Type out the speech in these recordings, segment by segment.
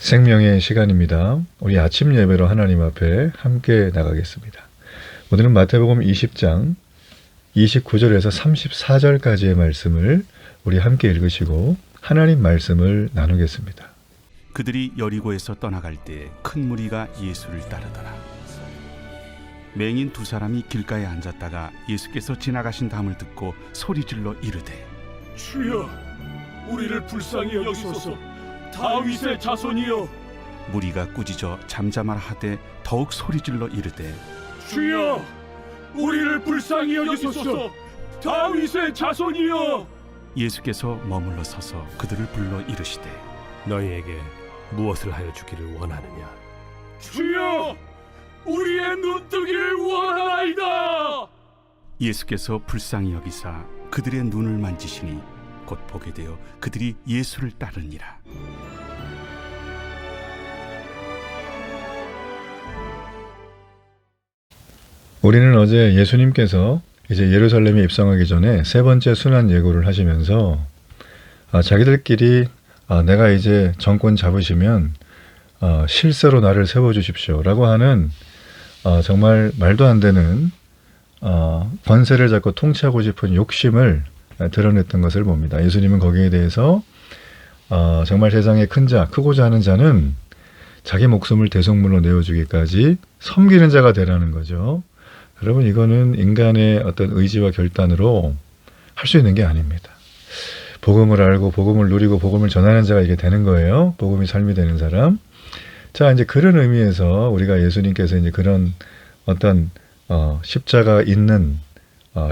생명의 시간입니다. 우리 아침 예배로 하나님 앞에 함께 나가겠습니다. 오늘은 마태복음 20장 29절에서 34절까지의 말씀을 우리 함께 읽으시고 하나님 말씀을 나누겠습니다. 그들이 여리고에서 떠나갈 때 큰 무리가 예수를 따르더라. 맹인 두 사람이 길가에 앉았다가 예수께서 지나가신 담을 듣고 소리질러 이르되 주여, 우리를 불쌍히 여기소서. 다윗의 자손이여. 무리가 꾸짖어 잠잠하라 하되 더욱 소리질러 이르되 주여, 우리를 불쌍히 여기소서. 다윗의 자손이여. 예수께서 머물러 서서 그들을 불러 이르시되 너희에게 무엇을 하여 주기를 원하느냐? 주여, 우리의 눈뜨기를 원하나이다. 예수께서 불쌍히 여기사 그들의 눈을 만지시니 곧 보게 되어 그들이 예수를 따르니라. 우리는 어제 예수님께서 이제 예루살렘에 입성하기 전에 세 번째 순환 예고를 하시면서 자기들끼리 내가 이제 정권 잡으시면 실세로 나를 세워주십시오 라고 하는 정말 말도 안 되는 권세를 잡고 통치하고 싶은 욕심을 드러냈던 것을 봅니다. 예수님은 거기에 대해서 정말 세상에 큰 자, 크고자 하는 자는 자기 목숨을 대속물로 내어주기까지 섬기는 자가 되라는 거죠. 여러분, 이거는 인간의 어떤 의지와 결단으로 할 수 있는 게 아닙니다. 복음을 알고 복음을 누리고 복음을 전하는 자가 이게 되는 거예요. 복음이 삶이 되는 사람. 자, 이제 그런 의미에서 우리가 예수님께서 이제 그런 어떤 십자가 있는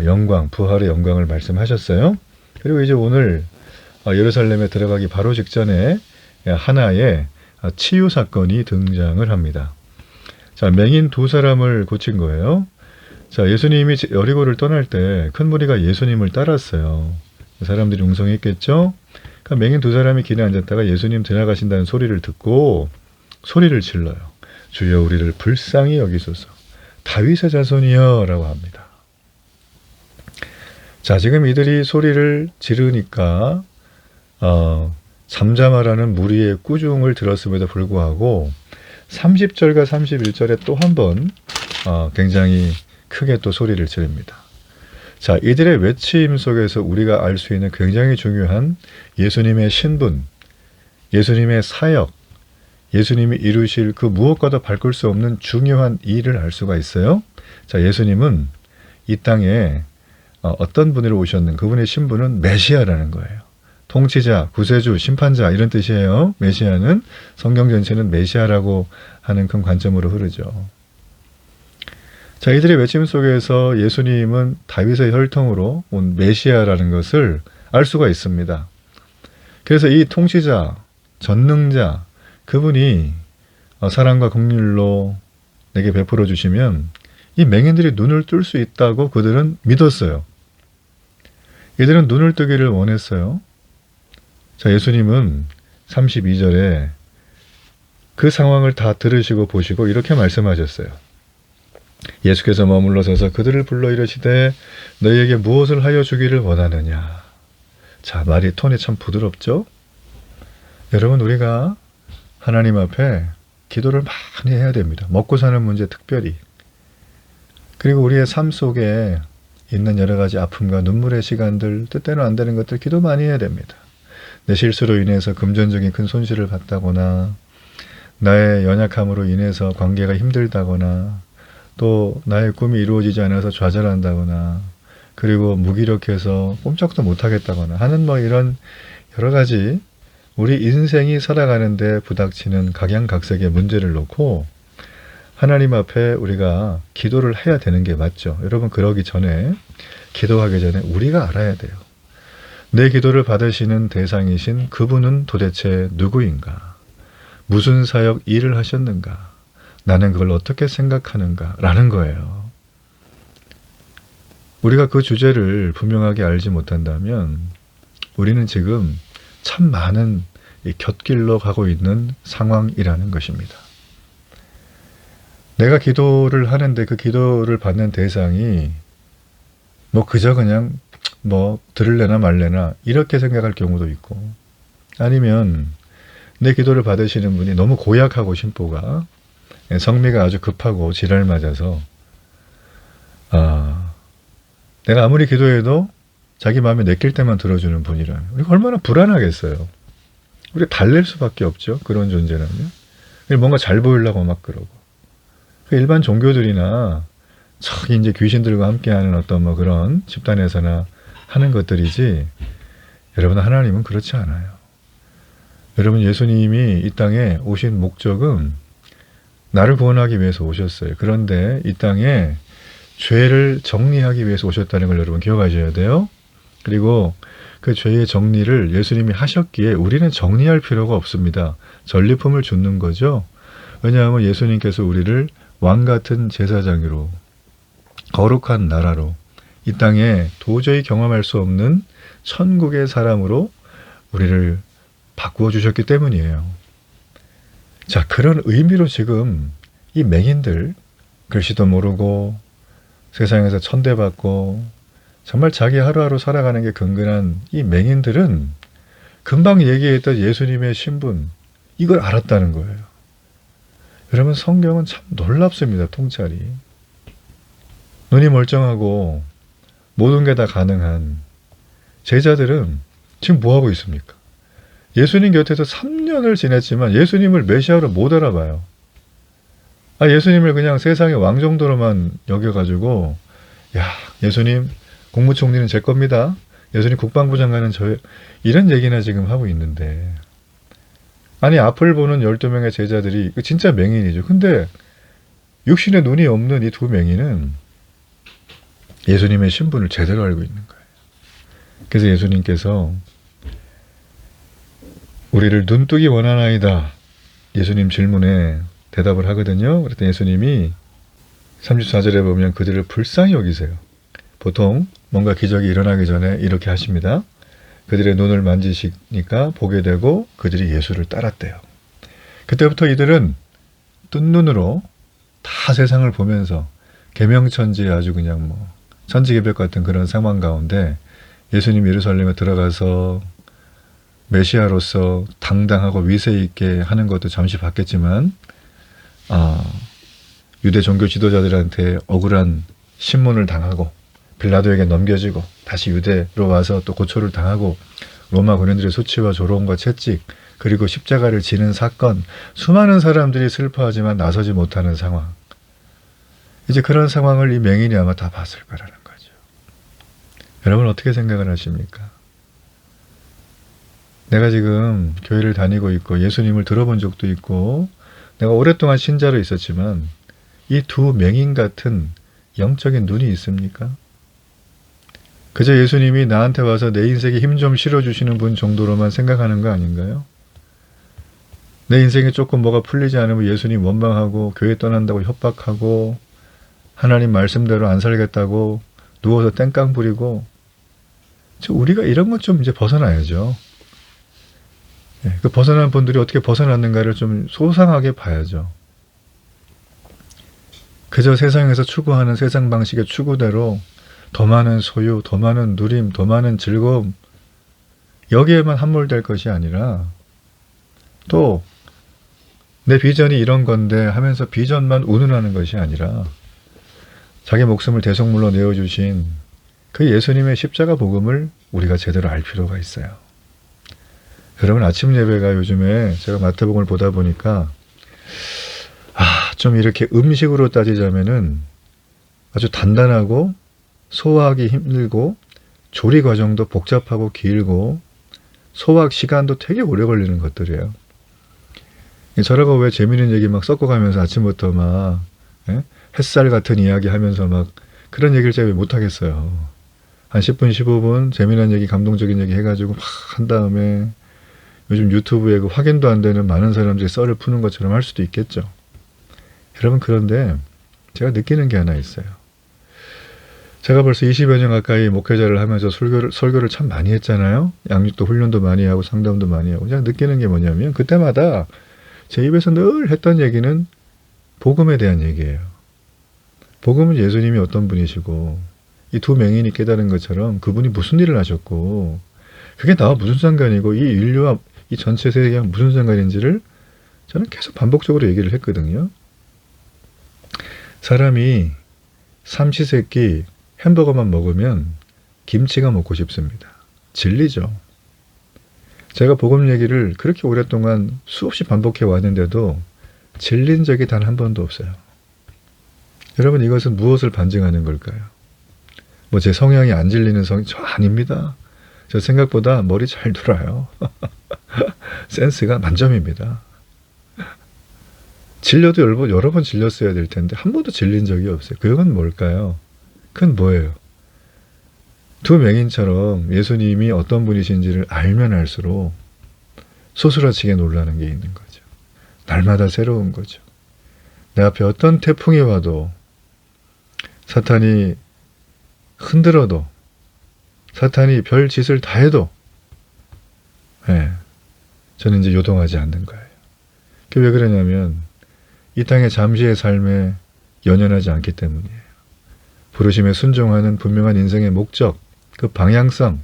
영광, 부활의 영광을 말씀하셨어요. 그리고 이제 오늘 예루살렘에 들어가기 바로 직전에 하나의 치유 사건이 등장을 합니다. 자, 맹인 두 사람을 고친 거예요. 자, 예수님이 여리고를 떠날 때 큰 무리가 예수님을 따랐어요. 사람들이 웅성했겠죠? 그러니까 맹인 두 사람이 길에 앉았다가 예수님 지나가신다는 소리를 듣고 소리를 질러요. 주여, 우리를 불쌍히 여기소서. 다윗의 자손이여 라고 합니다. 자, 지금 이들이 소리를 지르니까 잠잠하라는 무리의 꾸중을 들었음에도 불구하고 30절과 31절에 또 한 번 굉장히 크게 또 소리를 지릅니다. 자, 이들의 외침 속에서 우리가 알 수 있는 굉장히 중요한 예수님의 신분, 예수님의 사역, 예수님이 이루실 그 무엇과도 바꿀 수 없는 중요한 일을 알 수가 있어요. 자, 예수님은 이 땅에 어떤 분으로 오셨는 그분의 신분은 메시아라는 거예요. 통치자, 구세주, 심판자 이런 뜻이에요. 메시아는 성경 전체는 메시아라고 하는 큰 관점으로 흐르죠. 자, 이들의 외침 속에서 예수님은 다윗의 혈통으로 온 메시아라는 것을 알 수가 있습니다. 그래서 이 통치자, 전능자, 그분이 사랑과 긍휼로 내게 베풀어 주시면 이 맹인들이 눈을 뜰 수 있다고 그들은 믿었어요. 이들은 눈을 뜨기를 원했어요. 자, 예수님은 32절에 그 상황을 다 들으시고 보시고 이렇게 말씀하셨어요. 예수께서 머물러 서서 그들을 불러 이르시되 너희에게 무엇을 하여 주기를 원하느냐. 자, 말이 톤이 참 부드럽죠? 여러분, 우리가 하나님 앞에 기도를 많이 해야 됩니다. 먹고 사는 문제 특별히. 그리고 우리의 삶 속에 있는 여러 가지 아픔과 눈물의 시간들, 뜻대로 안 되는 것들 기도 많이 해야 됩니다. 내 실수로 인해서 금전적인 큰 손실을 봤다거나 나의 연약함으로 인해서 관계가 힘들다거나 또 나의 꿈이 이루어지지 않아서 좌절한다거나 그리고 무기력해서 꼼짝도 못하겠다거나 하는 이런 여러 가지 우리 인생이 살아가는데 부닥치는 각양각색의 문제를 놓고 하나님 앞에 우리가 기도를 해야 되는 게 맞죠. 여러분, 그러기 전에 기도하기 전에 우리가 알아야 돼요. 내 기도를 받으시는 대상이신 그분은 도대체 누구인가? 무슨 사역 일을 하셨는가? 나는 그걸 어떻게 생각하는가? 라는 거예요. 우리가 그 주제를 분명하게 알지 못한다면 우리는 지금 참 많은 곁길로 가고 있는 상황이라는 것입니다. 내가 기도를 하는데 그 기도를 받는 대상이 그저 그냥 들을래나 말래나 이렇게 생각할 경우도 있고, 아니면 내 기도를 받으시는 분이 너무 고약하고 심보가 성미가 아주 급하고 지랄 맞아서 내가 아무리 기도해도 자기 마음에 내킬 때만 들어주는 분이라면 우리가 얼마나 불안하겠어요. 우리가 달랠 수밖에 없죠. 그런 존재라면. 뭔가 잘 보이려고 막 그러고. 일반 종교들이나 저기 이제 귀신들과 함께하는 어떤 뭐 그런 집단에서나 하는 것들이지, 여러분 하나님은 그렇지 않아요. 여러분 예수님이 이 땅에 오신 목적은 나를 구원하기 위해서 오셨어요. 그런데 이 땅에 죄를 정리하기 위해서 오셨다는 걸 여러분 기억하셔야 돼요. 그리고 그 죄의 정리를 예수님이 하셨기에 우리는 정리할 필요가 없습니다. 전리품을 줍는 거죠. 왜냐하면 예수님께서 우리를 왕같은 제사장으로, 거룩한 나라로, 이 땅에 도저히 경험할 수 없는 천국의 사람으로 우리를 바꾸어 주셨기 때문이에요. 자, 그런 의미로 지금 이 맹인들, 글씨도 모르고 세상에서 천대받고 정말 자기 하루하루 살아가는 게 근근한 이 맹인들은 금방 얘기했던 예수님의 신분, 이걸 알았다는 거예요. 여러분 성경은 참 놀랍습니다. 통찰이. 눈이 멀쩡하고 모든 게 다 가능한 제자들은 지금 뭐하고 있습니까? 예수님 곁에서 3년을 지냈지만 예수님을 메시아로 못 알아봐요. 예수님을 그냥 세상의 왕 정도로만 여겨가지고, 야, 예수님 국무총리는 제 겁니다. 예수님 국방부 장관은 저예요. 이런 얘기나 지금 하고 있는데, 아니 앞을 보는 12명의 제자들이 진짜 맹인이죠. 근데 육신에 눈이 없는 이 두 맹인은 예수님의 신분을 제대로 알고 있는 거예요. 그래서 예수님께서 우리를 눈뜨기 원하나이다, 예수님 질문에 대답을 하거든요. 그랬더니 예수님이 34절에 보면 그들을 불쌍히 여기세요. 보통 뭔가 기적이 일어나기 전에 이렇게 하십니다. 그들의 눈을 만지시니까 보게 되고 그들이 예수를 따랐대요. 그때부터 이들은 뜬 눈으로 다 세상을 보면서 계명천지에 아주 그냥 뭐 천지개벽 같은 그런 상황 가운데 예수님 예루살렘에 들어가서 메시아로서 당당하고 위세 있게 하는 것도 잠시 봤겠지만, 유대 종교 지도자들한테 억울한 신문을 당하고 빌라도에게 넘겨지고 다시 유대로 와서 또 고초를 당하고 로마 군인들의 수치와 조롱과 채찍, 그리고 십자가를 지는 사건, 수많은 사람들이 슬퍼하지만 나서지 못하는 상황. 이제 그런 상황을 이 맹인이 아마 다 봤을 거라는 거죠. 여러분 어떻게 생각을 하십니까? 내가 지금 교회를 다니고 있고 예수님을 들어본 적도 있고 내가 오랫동안 신자로 있었지만 이 두 맹인 같은 영적인 눈이 있습니까? 그저 예수님이 나한테 와서 내 인생에 힘 좀 실어주시는 분 정도로만 생각하는 거 아닌가요? 내 인생에 조금 뭐가 풀리지 않으면 예수님 원망하고 교회 떠난다고 협박하고 하나님 말씀대로 안 살겠다고 누워서 땡깡 부리고, 우리가 이런 것 좀 이제 벗어나야죠. 그 벗어난 분들이 어떻게 벗어났는가를 좀 소상하게 봐야죠. 그저 세상에서 추구하는 세상 방식의 추구대로 더 많은 소유, 더 많은 누림, 더 많은 즐거움, 여기에만 함몰될 것이 아니라 또 내 비전이 이런 건데 하면서 비전만 운운하는 것이 아니라 자기 목숨을 대속물로 내어주신 그 예수님의 십자가 복음을 우리가 제대로 알 필요가 있어요. 여러분 아침 예배가 요즘에 제가 마태복음을 보다 보니까 좀 이렇게 음식으로 따지자면은 아주 단단하고 소화하기 힘들고 조리 과정도 복잡하고 길고 소화학 시간도 되게 오래 걸리는 것들이에요. 저라고 왜 재미있는 얘기 막 섞어가면서 아침부터 막 햇살 같은 이야기 하면서 막 그런 얘기를 제가 왜 못하겠어요. 한 10분 15분 재미난 얘기 감동적인 얘기 해가지고 막 한 다음에 요즘 유튜브에 그 확인도 안 되는 많은 사람들이 썰을 푸는 것처럼 할 수도 있겠죠. 여러분 그런데 제가 느끼는 게 하나 있어요. 제가 벌써 20여 년 가까이 목회자를 하면서 설교를 참 많이 했잖아요. 양육도 훈련도 많이 하고 상담도 많이 하고. 제가 느끼는 게 뭐냐면 그때마다 제 입에서 늘 했던 얘기는 복음에 대한 얘기예요. 복음은 예수님이 어떤 분이시고 이 두 맹인이 깨달은 것처럼 그분이 무슨 일을 하셨고 그게 나와 무슨 상관이고 이 인류와 이 전체 세계랑 무슨 상관인지를 저는 계속 반복적으로 얘기를 했거든요. 사람이 삼시세끼 햄버거만 먹으면 김치가 먹고 싶습니다. 진리죠. 제가 복음 얘기를 그렇게 오랫동안 수없이 반복해 왔는데도 질린 적이 단 한 번도 없어요. 여러분, 이것은 무엇을 반증하는 걸까요? 뭐 제 성향이 안 질리는 저 아닙니다. 저 생각보다 머리 잘 돌아요. 센스가 만점입니다. 질려도 여러 번 질렸어야 될 텐데 한 번도 질린 적이 없어요. 그건 뭘까요? 그건 뭐예요? 두 맹인처럼 예수님이 어떤 분이신지를 알면 알수록 소스라치게 놀라는 게 있는 거죠. 날마다 새로운 거죠. 내 앞에 어떤 태풍이 와도, 사탄이 흔들어도, 사탄이 별 짓을 다 해도 저는 이제 요동하지 않는 거예요. 그게 왜 그러냐면 이 땅의 잠시의 삶에 연연하지 않기 때문이에요. 부르심에 순종하는 분명한 인생의 목적, 그 방향성.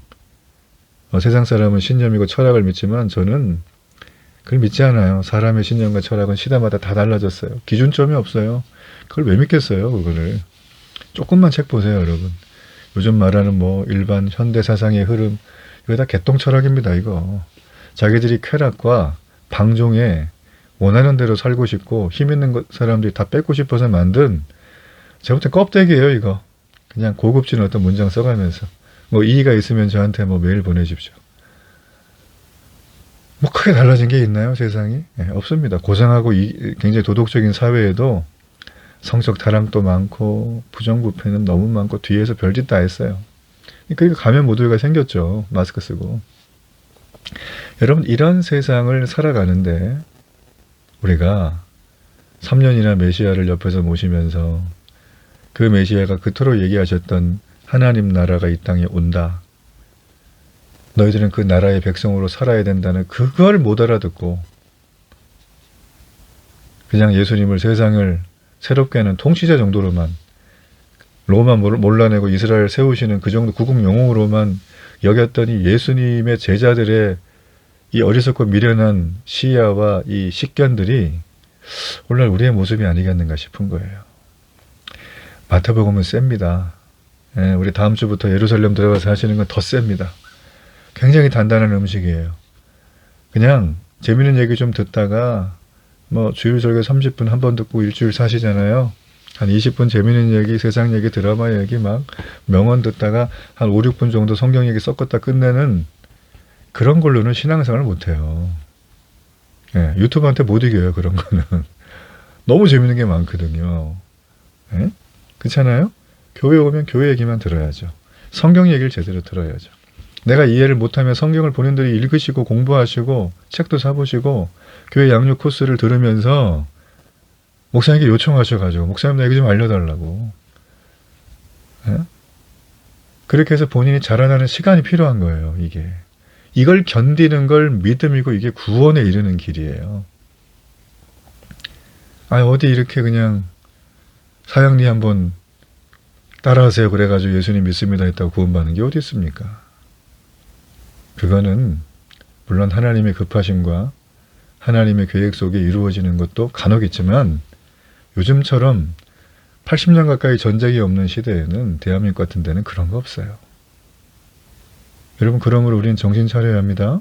세상 사람은 신념이고 철학을 믿지만 저는 그걸 믿지 않아요. 사람의 신념과 철학은 시대마다 다 달라졌어요. 기준점이 없어요. 그걸 왜 믿겠어요, 그거를. 조금만 책 보세요, 여러분. 요즘 말하는 뭐 일반 현대 사상의 흐름, 이거 다 개똥 철학입니다, 이거. 자기들이 쾌락과 방종에 원하는 대로 살고 싶고 힘 있는 사람들이 다 뺏고 싶어서 만든, 제가 볼 땐 껍데기예요, 이거. 그냥 고급진 어떤 문장 써가면서 뭐 이의가 있으면 저한테 뭐 메일 보내십시오. 뭐 크게 달라진 게 있나요, 세상이? 없습니다. 고상하고 굉장히 도덕적인 사회에도 성적 타락도 많고 부정부패는 너무 많고 뒤에서 별짓 다 했어요. 그러니까 감염 모두가 생겼죠. 마스크 쓰고. 여러분, 이런 세상을 살아가는데 우리가 3년이나 메시아를 옆에서 모시면서 그 메시아가 그토록 얘기하셨던 하나님 나라가 이 땅에 온다. 너희들은 그 나라의 백성으로 살아야 된다는 그걸 못 알아듣고 그냥 예수님을 세상을 새롭게 하는 통치자 정도로만, 로마 몰라내고 이스라엘 세우시는 그 정도 구국 영웅으로만 여겼더니 예수님의 제자들의 이 어리석고 미련한 시야와 이 식견들이 오늘날 우리의 모습이 아니겠는가 싶은 거예요. 마태복음은 셉니다. 우리 다음 주부터 예루살렘 들어가서 하시는 건 더 셉니다. 굉장히 단단한 음식이에요. 그냥 재밌는 얘기 좀 듣다가 뭐 주일 설교 30분 한 번 듣고 일주일 사시잖아요. 한 20분 재밌는 얘기, 세상 얘기, 드라마 얘기 막 명언 듣다가 한 5, 6분 정도 성경 얘기 섞었다 끝내는 그런 걸로는 신앙생활을 못해요. 유튜브한테 못 이겨요, 그런 거는. 너무 재밌는 게 많거든요. 그렇잖아요? 교회 오면 교회 얘기만 들어야죠. 성경 얘기를 제대로 들어야죠. 내가 이해를 못하면 성경을 본인들이 읽으시고 공부하시고 책도 사보시고 교회 양육 코스를 들으면서 목사님께 요청하셔가지고 목사님 나 얘기 좀 알려달라고. 그렇게 해서 본인이 자라나는 시간이 필요한 거예요. 이걸 견디는 걸 믿음이고 이게 구원에 이르는 길이에요. 어디 이렇게 그냥 사형리 한번 따라하세요 그래가지고 예수님 믿습니다 했다고 구원받는 게 어디 있습니까? 그거는 물론 하나님의 급하심과 하나님의 계획 속에 이루어지는 것도 간혹 있지만 요즘처럼 80년 가까이 전쟁이 없는 시대에는 대한민국 같은 데는 그런 거 없어요. 여러분, 그러므로 우리는 정신 차려야 합니다.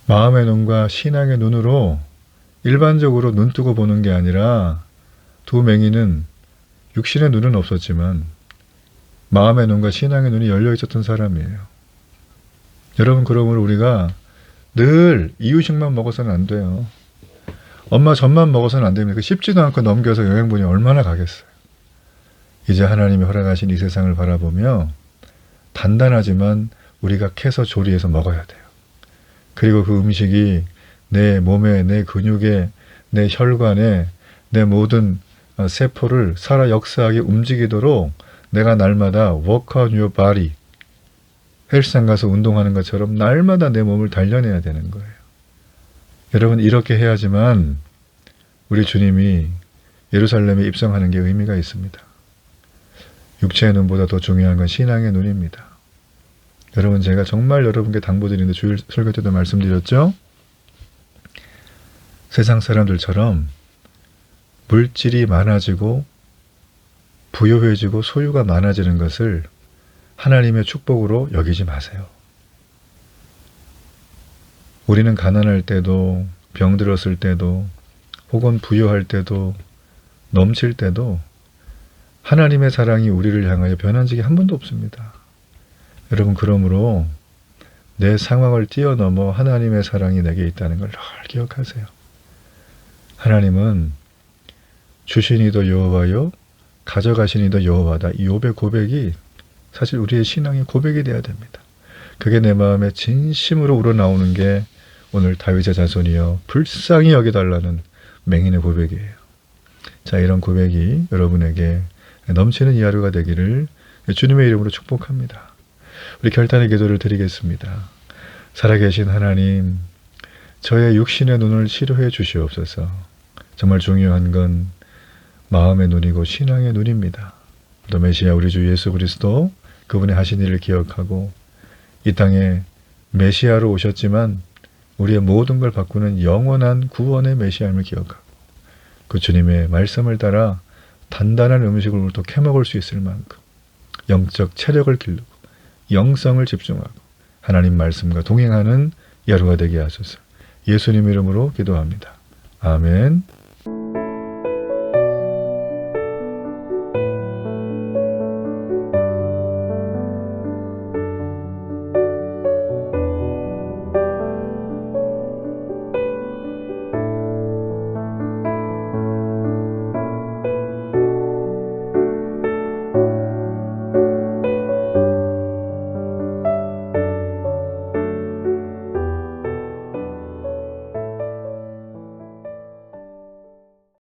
마음의 눈과 신앙의 눈으로 일반적으로 눈 뜨고 보는 게 아니라 두 맹인은 육신의 눈은 없었지만 마음의 눈과 신앙의 눈이 열려 있었던 사람이에요. 여러분, 그러므로 우리가 늘 이유식만 먹어서는 안 돼요. 엄마 젖만 먹어서는 안 됩니다. 씹지도 않고 넘겨서 영양분이 얼마나 가겠어요. 이제 하나님이 허락하신 이 세상을 바라보며 단단하지만 우리가 캐서 조리해서 먹어야 돼요. 그리고 그 음식이 내 몸에, 내 근육에, 내 혈관에, 내 모든 세포를 살아 역사하게 움직이도록 내가 날마다 work on your body, 헬스장 가서 운동하는 것처럼 날마다 내 몸을 단련해야 되는 거예요. 여러분, 이렇게 해야지만 우리 주님이 예루살렘에 입성하는 게 의미가 있습니다. 육체의 눈보다 더 중요한 건 신앙의 눈입니다. 여러분, 제가 정말 여러분께 당부드리는데 주일 설교 때도 말씀드렸죠. 세상 사람들처럼 물질이 많아지고 부유해지고 소유가 많아지는 것을 하나님의 축복으로 여기지 마세요. 우리는 가난할 때도, 병들었을 때도, 혹은 부유할 때도, 넘칠 때도 하나님의 사랑이 우리를 향하여 변한 적이 한 번도 없습니다. 여러분, 그러므로 내 상황을 뛰어넘어 하나님의 사랑이 내게 있다는 걸 늘 기억하세요. 하나님은 주시니도 여호와요, 가져가시니도 여호와다. 이 욥의 고백이 사실 우리의 신앙의 고백이 되어야 됩니다. 그게 내 마음에 진심으로 우러나오는 게 오늘 다윗의 자손이여 불쌍히 여겨달라는 맹인의 고백이에요. 자, 이런 고백이 여러분에게 넘치는 이 하루가 되기를 주님의 이름으로 축복합니다. 우리 결단의 기도를 드리겠습니다. 살아계신 하나님, 저의 육신의 눈을 치료해 주시옵소서. 정말 중요한 건 마음의 눈이고 신앙의 눈입니다. 또 메시아 우리 주 예수 그리스도, 그분의 하신 일을 기억하고 이 땅에 메시아로 오셨지만 우리의 모든 걸 바꾸는 영원한 구원의 메시아임을 기억하고 그 주님의 말씀을 따라 단단한 음식을 오늘도 캐먹을 수 있을 만큼 영적 체력을 기르고 영성을 집중하고 하나님 말씀과 동행하는 이 하루가 되게 하소서. 예수님 이름으로 기도합니다. 아멘.